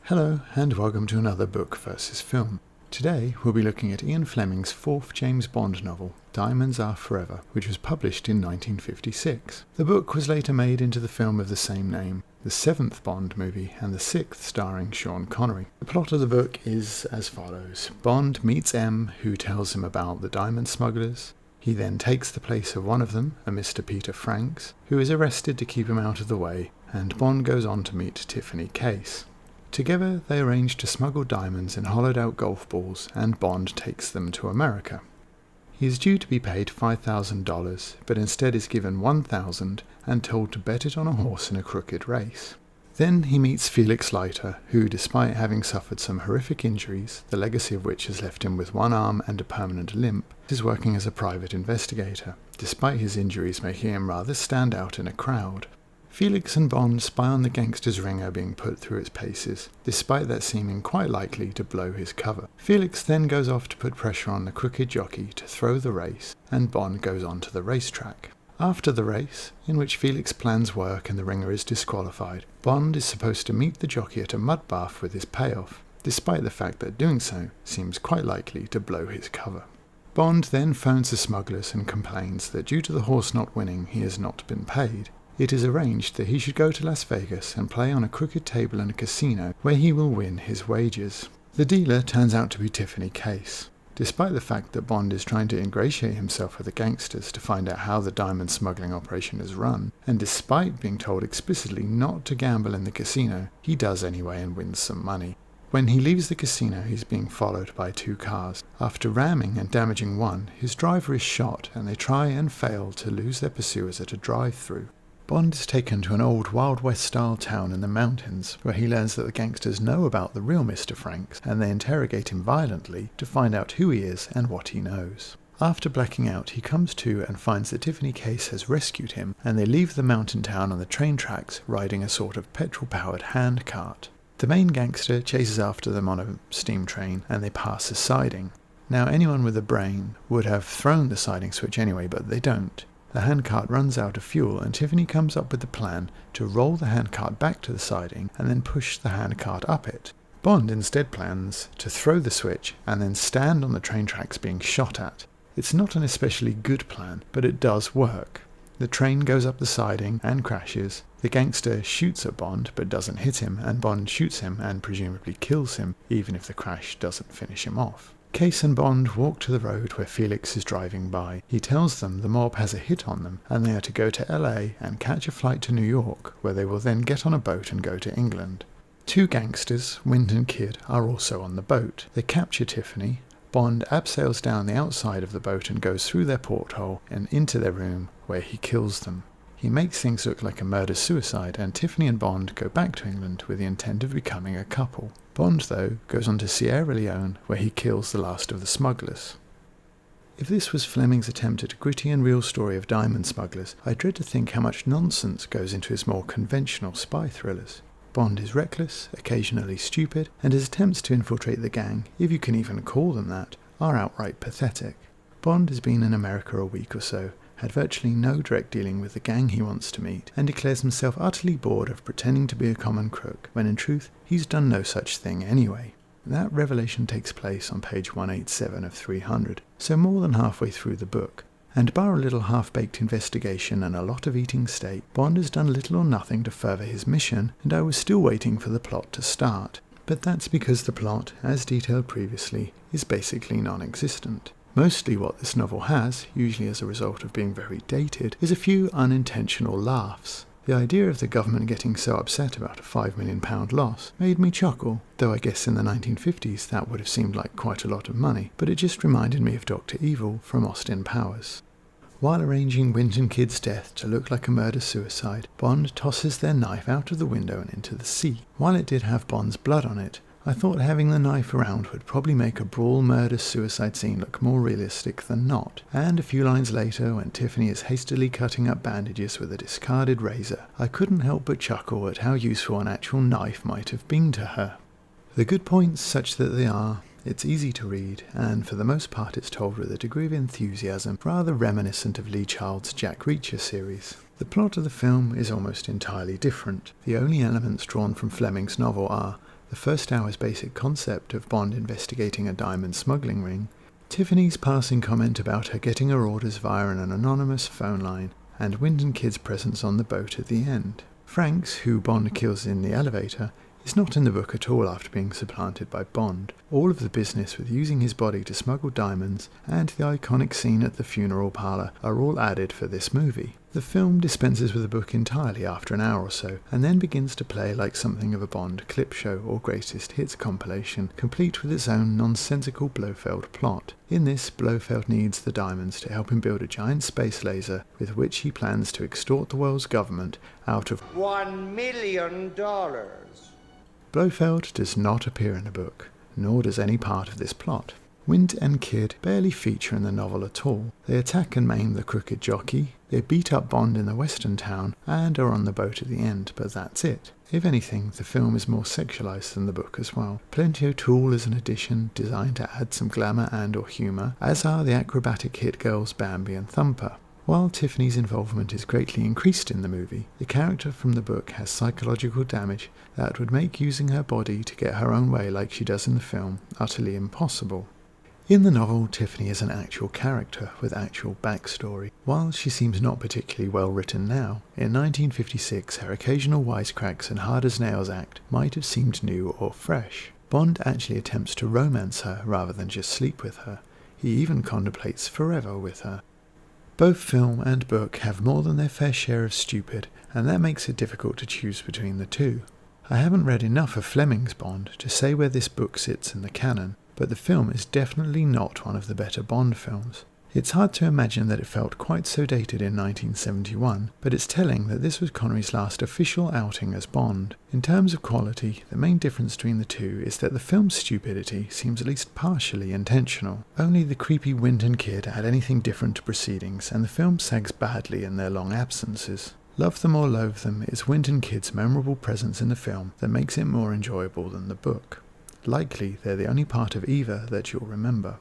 Hello and welcome to another book versus film. Today we'll be looking at Ian Fleming's fourth James Bond novel, Diamonds Are Forever, which was published in 1956. The book was later made into the film of the same name, the seventh Bond movie and the sixth starring Sean Connery. The plot of the book is as follows. Bond meets M, who tells him about the diamond smugglers. He then takes the place of one of them, a Mr. Peter Franks, who is arrested to keep him out of the way, and Bond goes on to meet Tiffany Case. Together they arrange to smuggle diamonds in hollowed-out golf balls, and Bond takes them to America. He is due to be paid $5,000, but instead is given $1,000 and told to bet it on a horse in a crooked race. Then he meets Felix Leiter, who, despite having suffered some horrific injuries, the legacy of which has left him with one arm and a permanent limp, is working as a private investigator, despite his injuries making him rather stand out in a crowd. Felix and Bond spy on the gangster's ringer being put through its paces, despite that seeming quite likely to blow his cover. Felix then goes off to put pressure on the crooked jockey to throw the race, and Bond goes on to the racetrack. After the race, in which Felix plans work and the ringer is disqualified, Bond is supposed to meet the jockey at a mud bath with his payoff, despite the fact that doing so seems quite likely to blow his cover. Bond then phones the smugglers and complains that due to the horse not winning, he has not been paid. It is arranged that he should go to Las Vegas and play on a crooked table in a casino where he will win his wages. The dealer turns out to be Tiffany Case. Despite the fact that Bond is trying to ingratiate himself with the gangsters to find out how the diamond smuggling operation is run, and despite being told explicitly not to gamble in the casino, he does anyway and wins some money. When he leaves the casino, he is being followed by two cars. After ramming and damaging one, his driver is shot and they try and fail to lose their pursuers at a drive-through. Bond is taken to an old Wild West-style town in the mountains, where he learns that the gangsters know about the real Mr. Franks, and they interrogate him violently to find out who he is and what he knows. After blacking out, he comes to and finds that Tiffany Case has rescued him, and they leave the mountain town on the train tracks, riding a sort of petrol-powered hand cart. The main gangster chases after them on a steam train, and they pass a siding. Now, anyone with a brain would have thrown the siding switch anyway, but they don't. The handcart runs out of fuel and Tiffany comes up with the plan to roll the handcart back to the siding and then push the handcart up it. Bond instead plans to throw the switch and then stand on the train tracks being shot at. It's not an especially good plan, but it does work. The train goes up the siding and crashes. The gangster shoots at Bond but doesn't hit him, and Bond shoots him and presumably kills him, even if the crash doesn't finish him off. Case and Bond walk to the road where Felix is driving by. He tells them the mob has a hit on them and they are to go to LA and catch a flight to New York, where they will then get on a boat and go to England. Two gangsters, Wind and Kid, are also on the boat. They capture Tiffany. Bond abseils down the outside of the boat and goes through their porthole and into their room, where he kills them. He makes things look like a murder-suicide, and Tiffany and Bond go back to England with the intent of becoming a couple. Bond, though, goes on to Sierra Leone, where he kills the last of the smugglers. If this was Fleming's attempt at a gritty and real story of diamond smugglers, I dread to think how much nonsense goes into his more conventional spy thrillers. Bond is reckless, occasionally stupid, and his attempts to infiltrate the gang, if you can even call them that, are outright pathetic. Bond has been in America a week or so, had virtually no direct dealing with the gang he wants to meet, and declares himself utterly bored of pretending to be a common crook, when in truth he's done no such thing anyway. That revelation takes place on page 187 of 300, so more than halfway through the book, and bar a little half-baked investigation and a lot of eating steak, Bond has done little or nothing to further his mission, and I was still waiting for the plot to start. But that's because the plot, as detailed previously, is basically non-existent. Mostly what this novel has, usually as a result of being very dated, is a few unintentional laughs. The idea of the government getting so upset about a £5 million loss made me chuckle, though I guess in the 1950s that would have seemed like quite a lot of money, but it just reminded me of Dr. Evil from Austin Powers. While arranging Wind and Kid's death to look like a murder-suicide, Bond tosses their knife out of the window and into the sea. While it did have Bond's blood on it, I thought having the knife around would probably make a brawl murder-suicide scene look more realistic than not, and a few lines later, when Tiffany is hastily cutting up bandages with a discarded razor, I couldn't help but chuckle at how useful an actual knife might have been to her. The good points, such that they are, it's easy to read, and for the most part it's told with a degree of enthusiasm rather reminiscent of Lee Child's Jack Reacher series. The plot of the film is almost entirely different. The only elements drawn from Fleming's novel are the first hour's basic concept of Bond investigating a diamond smuggling ring, Tiffany's passing comment about her getting her orders via an anonymous phone line, and Winton Kidd's presence on the boat at the end. Franks, who Bond kills in the elevator, is not in the book at all after being supplanted by Bond. All of the business with using his body to smuggle diamonds and the iconic scene at the funeral parlour are all added for this movie. The film dispenses with the book entirely after an hour or so, and then begins to play like something of a Bond clip show or greatest hits compilation, complete with its own nonsensical Blofeld plot. In this, Blofeld needs the diamonds to help him build a giant space laser with which he plans to extort the world's government out of $1 million. Blofeld does not appear in the book, nor does any part of this plot. Wint and Kidd barely feature in the novel at all. They attack and maim the crooked jockey, they beat up Bond in the western town, and are on the boat at the end, but that's it. If anything, the film is more sexualized than the book as well. Plenty O'Toole is an addition designed to add some glamour and or humour, as are the acrobatic hit girls Bambi and Thumper. While Tiffany's involvement is greatly increased in the movie, the character from the book has psychological damage that would make using her body to get her own way like she does in the film utterly impossible. In the novel, Tiffany is an actual character with actual backstory. While she seems not particularly well written now, in 1956 her occasional wisecracks and hard-as-nails act might have seemed new or fresh. Bond actually attempts to romance her rather than just sleep with her. He even contemplates forever with her. Both film and book have more than their fair share of stupid, and that makes it difficult to choose between the two. I haven't read enough of Fleming's Bond to say where this book sits in the canon, but the film is definitely not one of the better Bond films. It's hard to imagine that it felt quite so dated in 1971, but it's telling that this was Connery's last official outing as Bond. In terms of quality, the main difference between the two is that the film's stupidity seems at least partially intentional. Only the creepy Winton Kidd add anything different to proceedings, and the film sags badly in their long absences. Love them or loathe them, it's Winton Kidd's memorable presence in the film that makes it more enjoyable than the book. Likely, they're the only part of either that you'll remember.